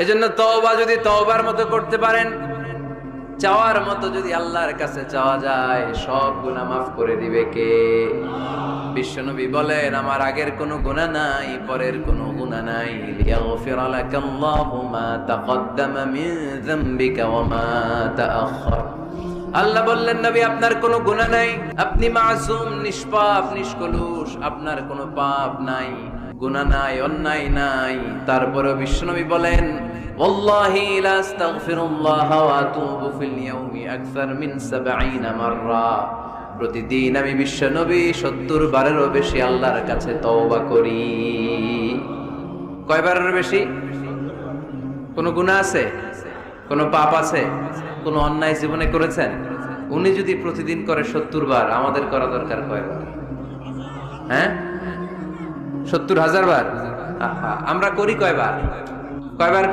এজন্য তওবা যদি তওবার মতো করতে পারেন, চাওয়ার মতো যদি আল্লাহর কাছে চাওয়া যায়, সব গুনাহ মাফ করে দিবে কে? বিশ্বনবী বলেন, আমার আগের কোনো গুনাহ নাই, পরের কোনো গুনাহ নাই। লিয়াগফিরা লাকাল্লাহু মা তাকদ্দামা মিন যামবিকা ওয়া মা তাআখার। আল্লাহ বললেন, নবী আপনার কোনো গুনাহ নাই, আপনি মাসুম, নিষ্পাপ, নিষ্কলুষ, আপনার কোনো পাপ নাই, গুনাহ নাই, অন্যায় নাই। তারপরে বিশ্বনবী বলেন, ওয়াল্লাহি লা আস্তাগফিরুল্লাহ ওয়া আতুবু ফিল ইয়াউমি আকসার মিন ৭০ মাররা। প্রতিদিন আমি বিশ্বনবী ৭০ বারেরও বেশি আল্লাহর কাছে তওবা করি। কয়বারের বেশি? কোনো গুনাহ আছে? কোনো পাপ আছে? কোনো অন্যায় জীবনে করেছেন? উনি যদি প্রতিদিন করে ৭০ বার, আমাদের করা দরকার কয়বার? হ্যাঁ, ৭০,০০০ বার। আমরা করি কয়বার? কয়বার?